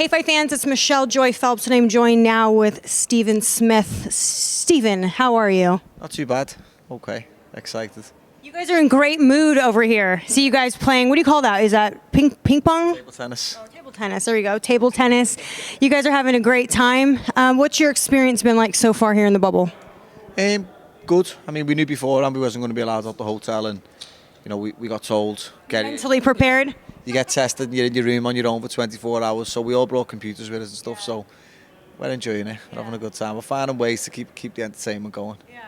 Hey, Fight fans, it's Michelle Joy Phelps, and I'm joined now with Stephen Smith. Stephen, how are you? Not too bad. Okay, excited. You guys are in great mood over here. See you guys playing, what do you call that? Is that ping pong? Table tennis. Oh, table tennis, there we go, table tennis. You guys are having a great time. What's your experience been like so far here in the bubble? Good. I mean, we knew before and we wasn't going to be allowed out the hotel, and you know, we got told Mentally prepared? You get tested and you're in your room on your own for 24 hours, so we all brought computers with us and stuff, so we're enjoying it. We're having a good time. We're finding ways to keep the entertainment going. Yeah.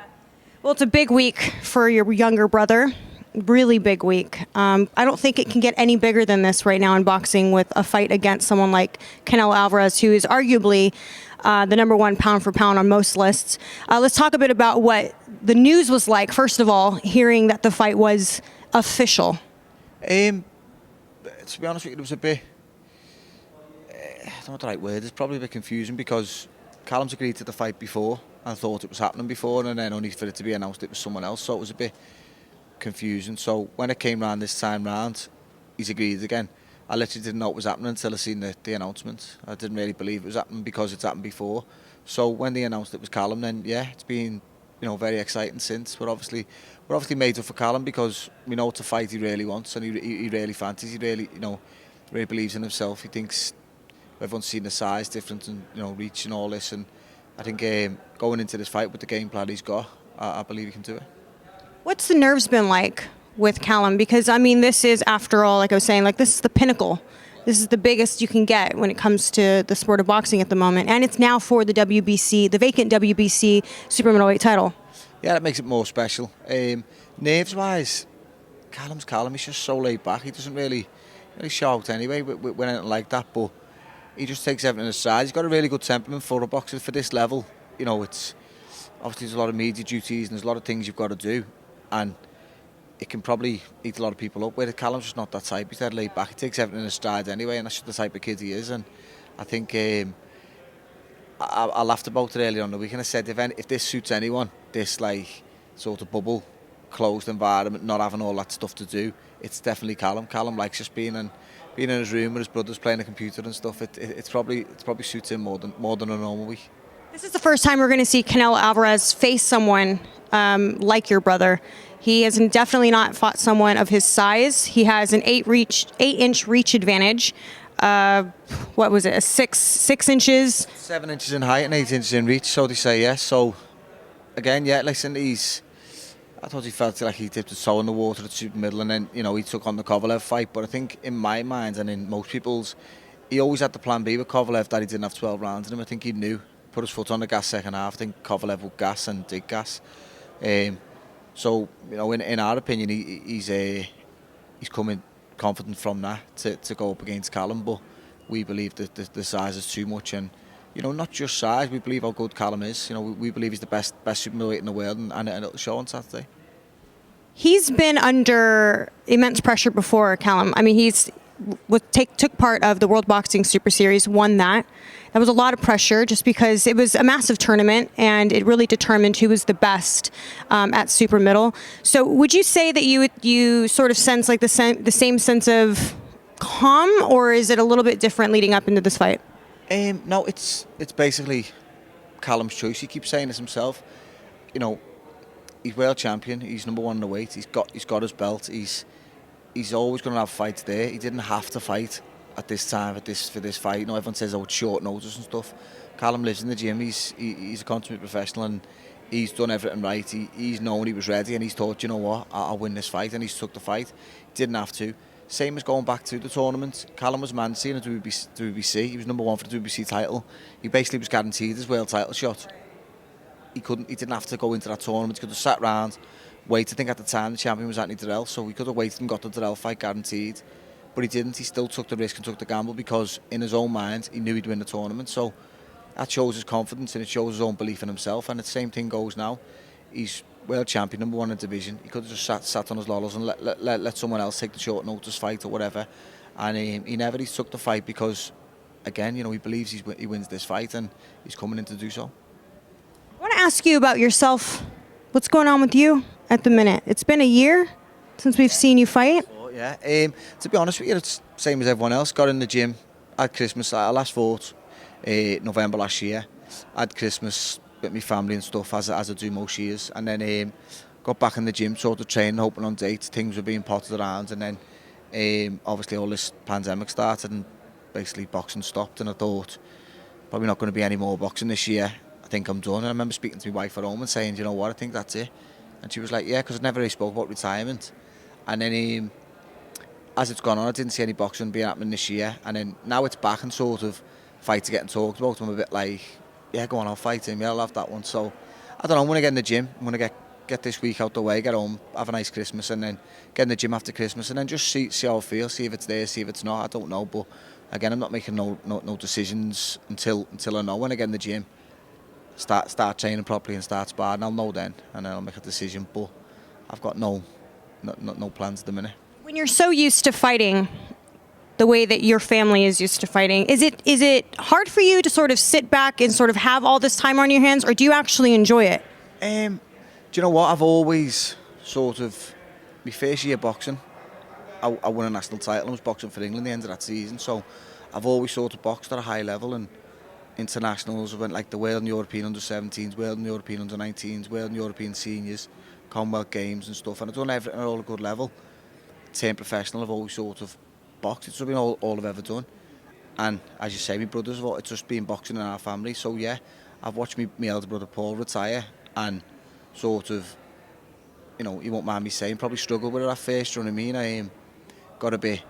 Well, it's a big week for your younger brother. Really big week. I don't think it can get any bigger than this right now in boxing, with a fight against someone like Canelo Alvarez, who is arguably the number one pound for pound on most lists. Let's talk a bit about what the news was like. First of all, hearing that the fight was official. To be honest with you, it was a bit, I don't know what the right word is, probably a bit confusing, because Callum's agreed to the fight before and thought it was happening before, and then only for it to be announced it was someone else, so it was a bit confusing. So when it came round this time round, he's agreed again. I literally didn't know it was happening until I seen the announcement. I didn't really believe it was happening because it's happened before. So when they announced it was Callum, then yeah, it's been, you know, very exciting since. We're obviously made up for Callum, because we know it's a fight he really wants, and he really fancies. He really, you know, really believes in himself. He thinks everyone's seen the size difference and, you know, reach and all this, and I think going into this fight with the game plan he's got, I believe he can do it. What's the nerves been like with Callum? Because I mean, this is, after all, like I was saying, like, this is the pinnacle. This is the biggest you can get when it comes to the sport of boxing at the moment, and it's now for the WBC, the vacant WBC super middleweight title. Yeah, that makes it more special. Nerves-wise, Callum's Callum. He's just so laid back. He doesn't really shout anyway when anything like that, but he just takes everything aside. He's got a really good temperament for a boxer for this level. You know, it's obviously there's a lot of media duties and there's a lot of things you've got to do, and it can probably eat a lot of people up. Where Callum's just not that type. He's dead laid back. He takes everything aside anyway, and that's just the type of kid he is. And I think I laughed about it earlier on the week, and I said if this suits anyone, this like sort of bubble, closed environment, not having all that stuff to do, it's definitely Callum. Callum likes just being in his room with his brothers playing the computer and stuff. It's probably suits him more than a normal week. This is the first time we're going to see Canelo Alvarez face someone like your brother. He has definitely not fought someone of his size. He has an 8-inch reach advantage. What was it? 6 inches? 7 inches in height and 8 inches in reach, so they say, yes. So again, yeah, listen, I thought he felt like he dipped his toe in the water at super middle, and then, you know, he took on the Kovalev fight. But I think in my mind and in most people's, he always had the plan B with Kovalev, that he didn't have 12 rounds in him. I think he knew, put his foot on the gas second half. I think Kovalev would gas and did gas. So, you know, in our opinion, he's coming confident from that to go up against Callum, but we believe that the size is too much, and, you know, not just size, we believe how good Callum is. You know, we believe he's the best super middleweight in the world, and it'll show on Saturday. He's been under immense pressure before, Callum. I mean, took part of the World Boxing Super Series, won that. That was a lot of pressure, just because it was a massive tournament and it really determined who was the best at super middle. So would you say that you sort of sense like the same sense of calm, or is it a little bit different leading up into this fight? No, it's basically Callum's choice. He keeps saying this himself. You know, he's world champion. He's number one in the weight. He's got his belt. He's always going to have fights there. He didn't have to fight at this time for this fight. You know, everyone says, oh, it's short notice and stuff. Callum lives in the gym. He's a consummate professional, and he's done everything right. He's known he was ready, and he's thought, you know what, I'll win this fight, and he's took the fight. He didn't have to. Same as going back to the tournament. Callum was man-seen in the WBC. He was number one for the WBC title. He basically was guaranteed his world title shot. He didn't have to go into that tournament. He could have sat round, waited. I think at the time the champion was Anthony Dirrell, so he could have waited and got the Dirrell fight guaranteed. But he didn't. He still took the risk and took the gamble, because in his own mind he knew he'd win the tournament. So that shows his confidence, and it shows his own belief in himself. And the same thing goes now. He's world champion, number one in the division. He could have just sat on his laurels and let someone else take the short notice fight or whatever. And he never took the fight, because, again, you know, he believes he wins this fight, and he's coming in to do so. I want to ask you about yourself. What's going on with you at the minute? It's been a year since we've seen you fight. Yeah. To be honest with you, it's the same as everyone else. Got in the gym, I had Christmas. I last fought November last year. I had Christmas with my family and stuff, as I do most years, and then got back in the gym, sort of training, hoping on dates. Things were being potted around, and then obviously all this pandemic started, and basically boxing stopped. And I thought, probably not going to be any more boxing this year. I think I'm done. And I remember speaking to my wife at home and saying, you know what, I think that's it. And she was like, yeah, because I never really spoke about retirement. And then as it's gone on, I didn't see any boxing being happening this year. And then now it's back and sort of fights are getting talked about. I'm a bit like, yeah, go on, I'll fight him. Yeah, I'll have that one. So I don't know, I'm going to get in the gym. I'm going to get this week out the way, get home, have a nice Christmas, and then get in the gym after Christmas, and then just see how I feel, see if it's there, see if it's not. I don't know, but again, I'm not making no decisions until I know. When I get in the gym, start training properly and start sparring, I'll know then, and then I'll make a decision. But I've got no plans at the minute. When you're so used to fighting the way that your family is used to fighting, is it hard for you to sort of sit back and sort of have all this time on your hands, or do you actually enjoy it? Do you know what? I've always sort of, my first year boxing, I won a national title. I was boxing for England at the end of that season, so I've always sort of boxed at a high level, and internationals, I went like the World and European under-17s, World and European under-19s, World and European seniors, Commonwealth Games and stuff, and I've done everything at all a good level. Turned professional, I've always sort of boxed. It's been all I've ever done, and as you say, my brothers, it's just been boxing in our family. So yeah, I've watched my elder brother Paul retire, and sort of, you know, you won't mind me saying, probably struggled with it at first. You know what I mean? I got a bit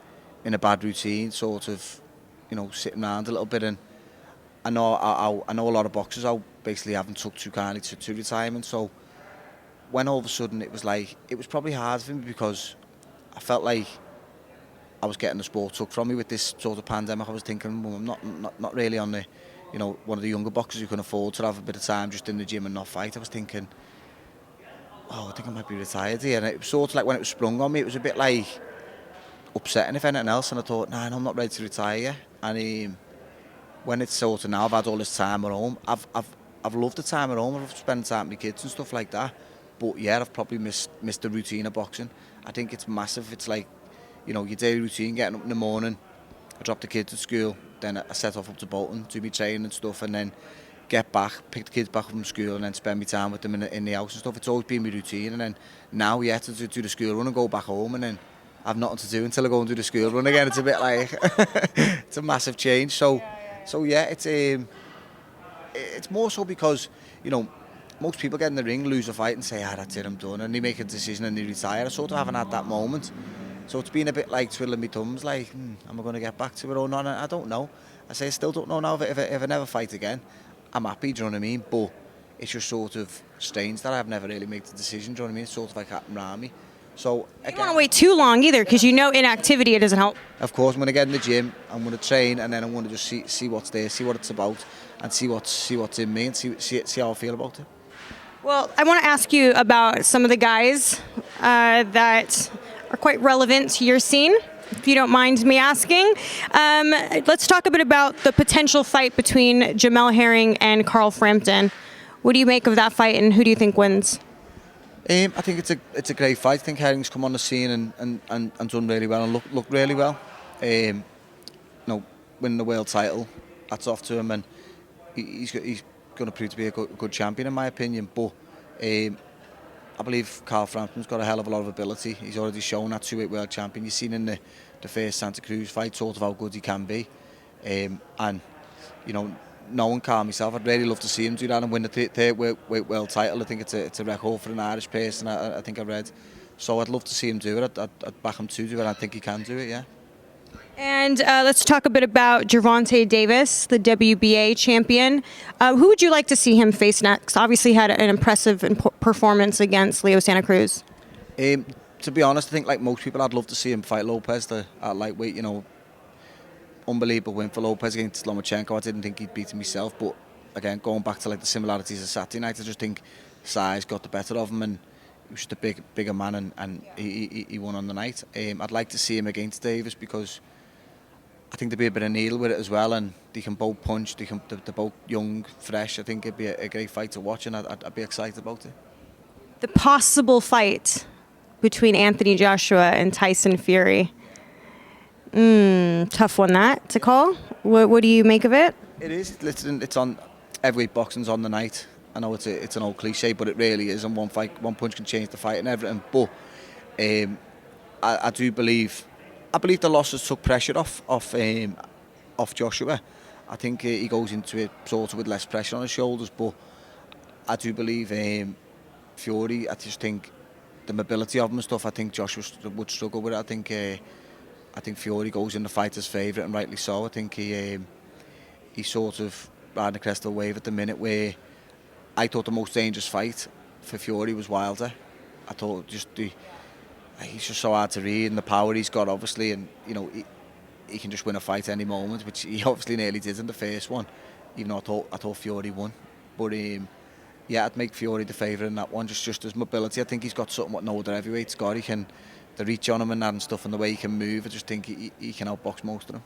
in a bad routine, sort of, you know, sitting around a little bit, and I know a lot of boxers I basically haven't took too kindly to retirement. So when all of a sudden it was probably hard for me, because I felt like I was getting the sport took from me with this sort of pandemic. I was thinking, well, I'm not really on the, you know, one of the younger boxers who can afford to have a bit of time just in the gym and not fight. I was thinking, oh, I think I might be retired here. And it was sort of like, when it was sprung on me, it was a bit like upsetting if anything else. And I thought, nah, no, I'm not ready to retire yet. And when it's sort of now, I've had all this time at home. I've loved the time at home. I've spent time with my kids and stuff like that. But yeah, I've probably missed the routine of boxing. I think it's massive. It's like, you know, your daily routine, getting up in the morning, I drop the kids at school, then I set off up to Bolton, do my training and stuff, and then get back, pick the kids back up from school, and then spend my time with them in the house and stuff. It's always been my routine. And then now, yeah, to do the school run and go back home, and then I've nothing to do until I go and do the school run again. It's a bit like, it's a massive change. So yeah, it's more so because, you know, most people get in the ring, lose a fight and say, that's it, I'm done, and they make a decision and they retire. I sort of haven't had that moment. So it's been a bit like twiddling my thumbs, like, am I going to get back to it or not? I don't know. I say I still don't know now. If I never fight again, I'm happy, do you know what I mean? But it's just sort of strange that I've never really made the decision, do you know what I mean? It's sort of like happened around me. So you don't want to wait too long either, because you know inactivity, it doesn't help. Of course, I'm going to get in the gym, I'm going to train, and then I'm going to just see what's there, see what it's about, and see what's in me, and see how I feel about it. Well, I want to ask you about some of the guys that are quite relevant to your scene, if you don't mind me asking. Let's talk a bit about the potential fight between Jamel Herring and Herring-Frampton. What do you make of that fight, and who do you think wins? I think it's a great fight. I think Herring's come on the scene and done really well and looked really well. You know, winning the world title, that's off to him, and he's going to prove to be a good champion in my opinion. But I believe Herring-Frampton's got a hell of a lot of ability. He's already shown that 2-weight world champion. You've seen in the first Santa Cruz fight sort of how good he can be. And, you know, knowing Carl myself, I'd really love to see him do that and win the third weight world title. I think it's a record for an Irish person, I think I read. So I'd love to see him do it. I'd back him to do it. I think he can do it, yeah. And let's talk a bit about Gervonta Davis, the WBA champion. Who would you like to see him face next? Obviously had an impressive performance against Leo Santa Cruz. To be honest, I think like most people, I'd love to see him fight Lopez at lightweight. You know, unbelievable win for Lopez against Lomachenko. I didn't think he'd beat him myself, but again, going back to like the similarities of Saturday night, I just think size got the better of him, and he was just a bigger man, and he won on the night. I'd like to see him against Davis, because I think there'd be a bit of needle with it as well, and they can both punch. They're both young, fresh. I think it'd be a great fight to watch, and I'd be excited about it. The possible fight between Anthony Joshua and Tyson Fury. Tough one that to call. What do you make of it? It is. Listen, it's on. Heavyweight boxing's on the night. I know it's an old cliche, but it really is. And one punch can change the fight and everything. But I do believe. I believe the losses took pressure off Joshua. I think he goes into it sort of with less pressure on his shoulders. But I do believe Fury. I just think the mobility of him and stuff. I think Joshua would struggle with it. I think Fury goes in the fighter's favourite, and rightly so. I think he's sort of riding the crest of the wave at the minute, where I thought the most dangerous fight for Fury was Wilder. I thought he's just so hard to read, and the power he's got, obviously, and you know he can just win a fight any moment, which he obviously nearly did in the first one, even though I thought Fury won. But yeah, I'd make Fury the favourite in that one, just his mobility. I think he's got something what no other heavyweight's got. He can, the reach on him and that and stuff, and the way he can move, I just think he can outbox most of them.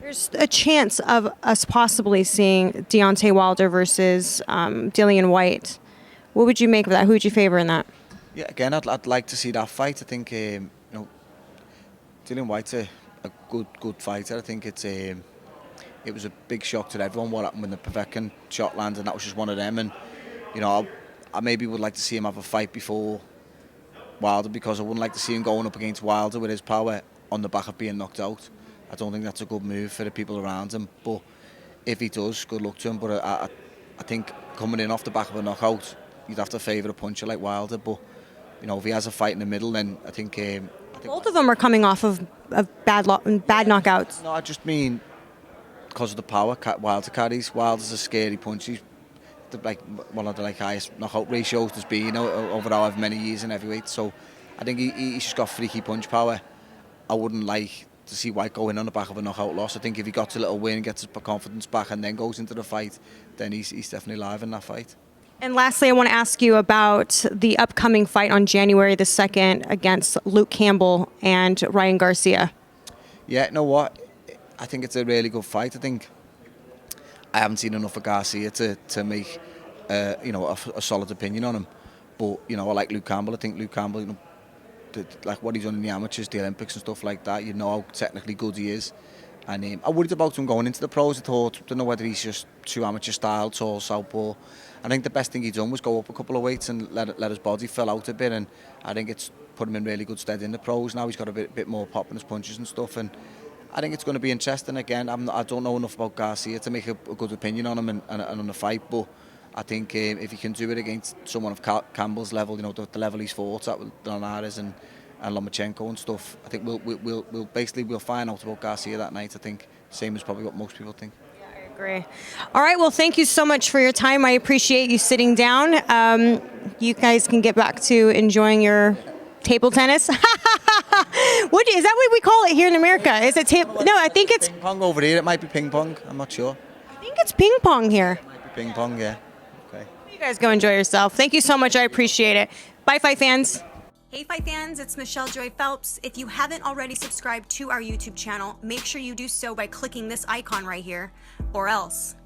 There's a chance of us possibly seeing Deontay Wilder versus Dillian White. What would you make of that? Who would you favour in that? Yeah, again, I'd like to see that fight. I think Dillian White's a good fighter. I think it was a big shock to everyone what happened when the Povetkin shot landed, and that was just one of them. And I maybe would like to see him have a fight before Wilder, because I wouldn't like to see him going up against Wilder with his power on the back of being knocked out. I don't think that's a good move for the people around him. But if he does, good luck to him. But I think coming in off the back of a knockout, you'd have to favour a puncher like Wilder. But if he has a fight in the middle, then I think both of them are coming off of bad knockouts. No, I just mean because of the power Wilder carries. Wilder's a scary punch. He's one of the highest knockout ratios there's been over however many years in heavyweight. So I think he's just got freaky punch power. I wouldn't like to see White go in on the back of a knockout loss. I think if he got a little win, gets his confidence back, and then goes into the fight, then he's definitely live in that fight. And lastly, I want to ask you about the upcoming fight on January the 2nd against Luke Campbell and Ryan Garcia. Yeah, you know what? I think it's a really good fight. I think I haven't seen enough of Garcia to make a solid opinion on him. But I like Luke Campbell. I think Luke Campbell, like what he's done in the amateurs, the Olympics and stuff like that, how technically good he is. And I worried about him going into the pros. I don't know whether he's just too amateur style, tall, southpaw. I think the best thing he's done was go up a couple of weights and let his body fill out a bit, and I think it's put him in really good stead in the pros. Now he's got a bit more pop in his punches and stuff, and I think it's going to be interesting. Again, I don't know enough about Garcia to make a good opinion on him and on the fight, but I think if he can do it against someone of Campbell's level, the level he's fought at with Linares and Lomachenko and stuff, I think we'll find out about Garcia that night. I think same as probably what most people think. Yeah, I agree. All right, well, thank you so much for your time. I appreciate you sitting down. You guys can get back to enjoying your table tennis. Is that what we call it here in America? Is it table? No, I think it's ping pong over here. It might be ping pong. I'm not sure. I think it's ping pong here. It might be ping pong, yeah. Okay. You guys go enjoy yourself. Thank you so much. I appreciate it. Bye, fight fans. Hey, fight fans, it's Michelle Joy Phelps. If you haven't already subscribed to our YouTube channel, make sure you do so by clicking this icon right here, or else